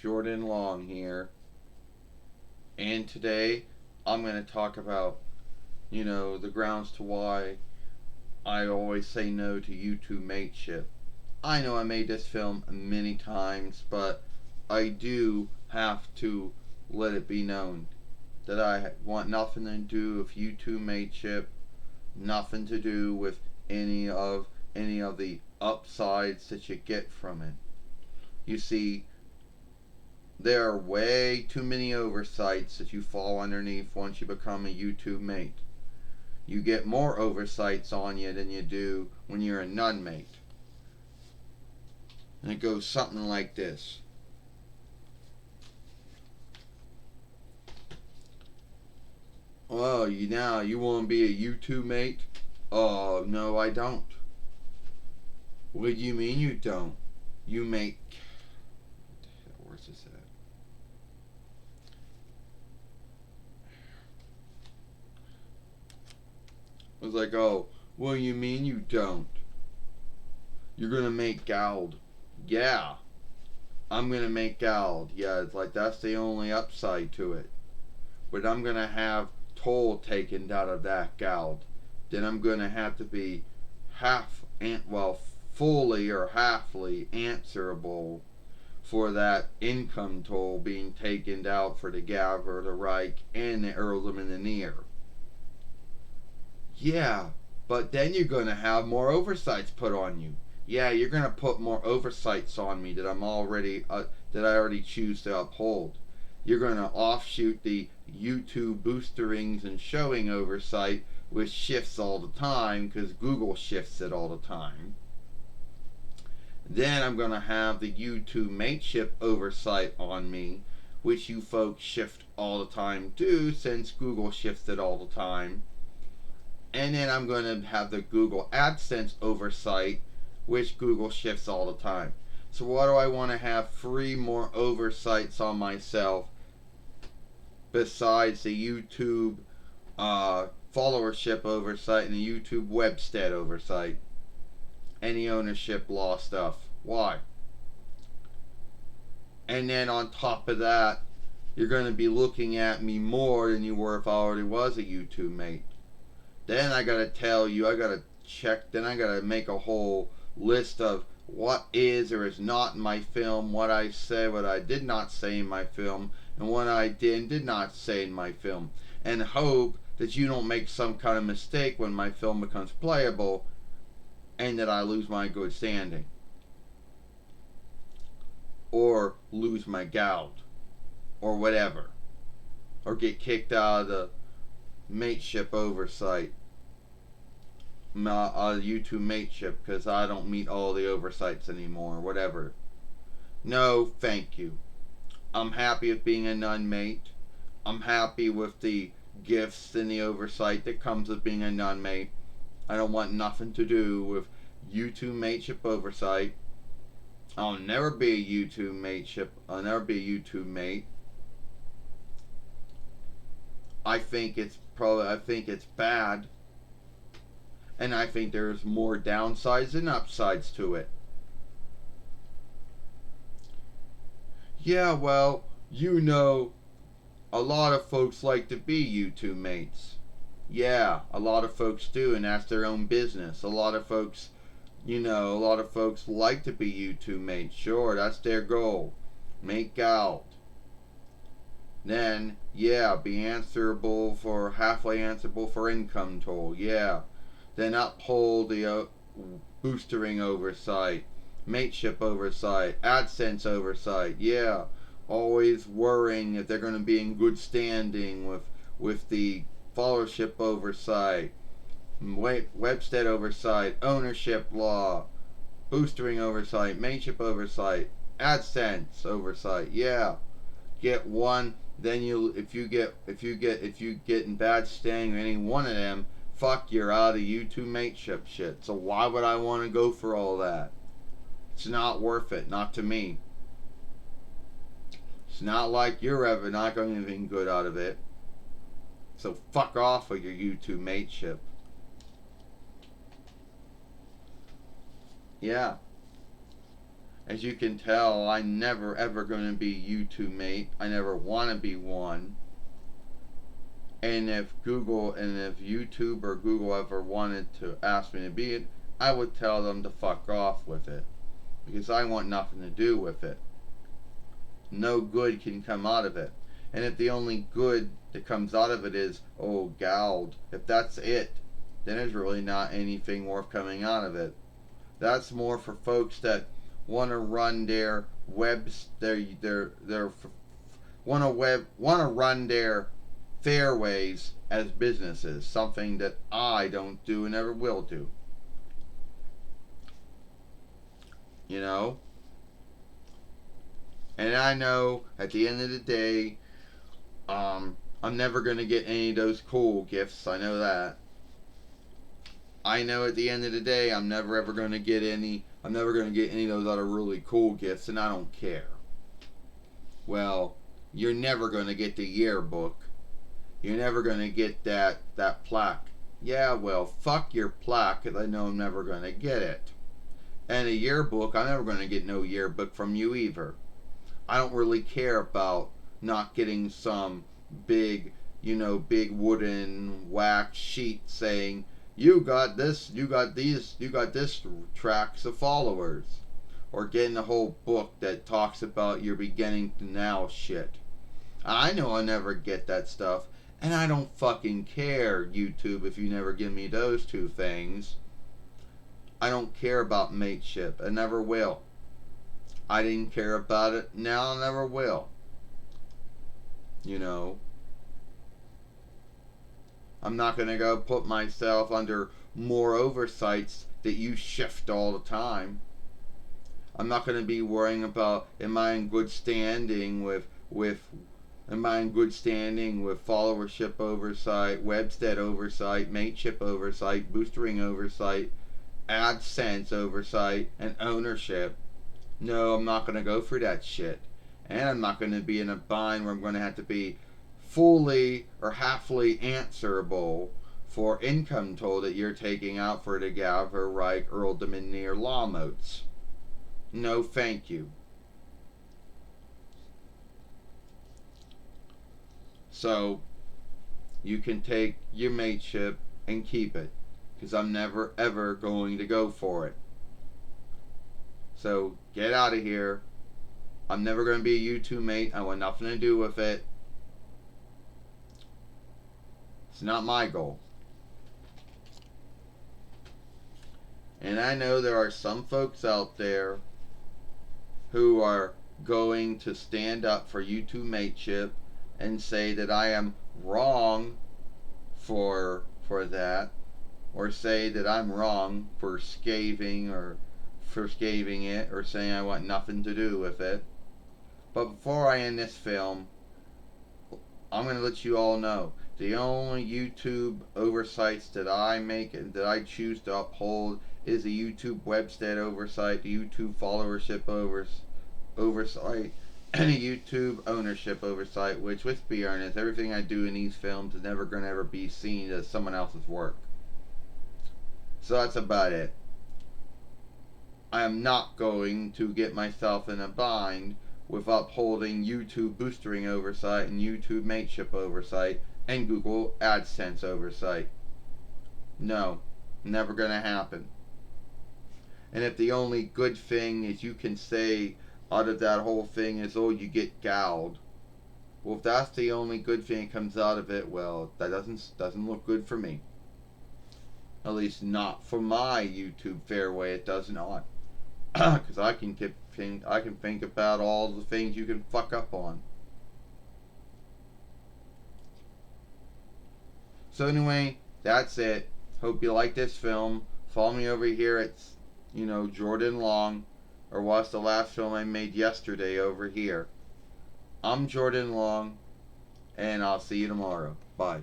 Jordan Long here, and today I'm going to talk about, the grounds to why I always say no to YouTube mateship. I know I made this film many times, but I do have to let it be known that I want nothing to do with YouTube mateship, nothing to do with any of the upsides that you get from it. You see, there are way too many oversights that you fall underneath once you become a YouTube mate. You get more oversights on you than you do when you're a nun mate. And it goes something like this. Oh, you want to be a YouTube mate? Oh, no, I don't. What do you mean you don't? You make. Where's this at? I was like, oh, what do you mean you don't? You're gonna make gold. Yeah, I'm gonna make gold. Yeah, it's like that's the only upside to it. But I'm gonna have toll taken out of that gold. Then I'm gonna have to be fully or halfly answerable for that income toll being taken out for the Gaver, the Reich, and the Earldom and the Near. Yeah, but then you're going to have more oversights put on you. Yeah, you're going to put more oversights on me that that I already choose to uphold. You're going to offshoot the YouTube boosterings and showing oversight, which shifts all the time because Google shifts it all the time. Then I'm going to have the YouTube mateship oversight on me, which you folks shift all the time too, since Google shifts it all the time. And then I'm going to have the Google AdSense oversight, which Google shifts all the time. So what do I want to have 3 more oversights on myself besides the YouTube followership oversight and the YouTube webstead oversight? Any ownership law stuff. Why? And then on top of that, you're going to be looking at me more than you were if I already was a YouTube mate. Then I gotta tell you, I gotta check, then I gotta make a whole list of what is or is not in my film, what I said, what I did not say in my film, and what I did and did not say in my film. And hope that you don't make some kind of mistake when my film becomes playable and that I lose my good standing. Or lose my gout. Or whatever. Or get kicked out of the mateship oversight, YouTube mateship, because I don't meet all the oversights anymore, whatever. No, thank you. I'm happy with being a nun mate. I'm happy with the gifts and the oversight that comes with being a nun mate. I don't want nothing to do with YouTube mateship oversight. I'll never be a YouTube mateship. I'll never be a YouTube mate. I think it's bad, and I think there's more downsides than upsides to it. Yeah, well, a lot of folks like to be YouTube mates. Yeah, a lot of folks do, and that's their own business. A lot of folks like to be YouTube mates. Sure, that's their goal. Make out. Then, yeah, be halfway answerable for income toll. Yeah. Then uphold the boostering oversight, mateship oversight, AdSense oversight. Yeah. Always worrying if they're going to be in good standing with the followership oversight, webstead oversight, ownership law, boostering oversight, mateship oversight, AdSense oversight. Yeah. Get one. Then if you get in bad standing or any one of them, fuck, you're out of YouTube mateship shit. So why would I want to go for all that? It's not worth it, not to me. It's not like you're ever not going to get anything good out of it. So fuck off with your YouTube mateship. Yeah. As you can tell, I'm never ever going to be YouTube mate. I never want to be one. And if Google and if YouTube or Google ever wanted to ask me to be it, I would tell them to fuck off with it. Because I want nothing to do with it. No good can come out of it. And if the only good that comes out of it is, oh, gald, if that's it, then there's really not anything worth coming out of it. That's more for folks that want to run their webs, want to run their fairways as businesses, something that I don't do and never will do. You know? And I know at the end of the day, I'm never going to get any of those cool gifts. I know that. I know at the end of the day, I'm never ever going to get any. I'm never going to get any of those other really cool gifts, and I don't care. Well, you're never going to get the yearbook. You're never going to get that plaque. Yeah, well, fuck your plaque, because I know I'm never going to get it. And a yearbook, I'm never going to get no yearbook from you either. I don't really care about not getting some big wooden wax sheet saying, you got this, you got this tracks of followers. Or getting a whole book that talks about your beginning to now shit. I know I'll never get that stuff. And I don't fucking care, YouTube, if you never give me those two things. I don't care about mateship. I never will. I didn't care about it. Now I never will. You know. I'm not going to go put myself under more oversights that you shift all the time. I'm not going to be worrying about am I in good standing with followership oversight, Webstead oversight, mateship oversight, boostering oversight, AdSense oversight, and ownership. No, I'm not going to go through that shit. And I'm not going to be in a bind where I'm going to have to be fully or halfly answerable for income toll that you're taking out for the Galver, Reich, Earldom, and Near law motes. No, thank you. So, you can take your mateship and keep it. Because I'm never ever going to go for it. So, get out of here. I'm never going to be a YouTube mate. I want nothing to do with it. It's not my goal. And I know there are some folks out there who are going to stand up for YouTube mateship and say that I am wrong for that, or say that I'm wrong for scathing it, or saying I want nothing to do with it. But before I end this film, I'm going to let you all know the only YouTube oversights that I make and that I choose to uphold is the YouTube Webstead oversight, the YouTube followership oversight, and the YouTube ownership oversight, which, let's be honest, everything I do in these films is never going to ever be seen as someone else's work. So that's about it. I am not going to get myself in a bind with upholding YouTube boostering oversight and YouTube mateship oversight and Google AdSense oversight. No, never going to happen. And if the only good thing is you can say out of that whole thing is, oh, you get galled. Well, if that's the only good thing that comes out of it, well, that doesn't look good for me. At least not for my YouTube fairway. It does not. Because I can think about all the things you can fuck up on. So anyway, that's it. Hope you like this film. Follow me over here at, Jordan Long, or watch the last film I made yesterday over here. I'm Jordan Long, and I'll see you tomorrow. Bye.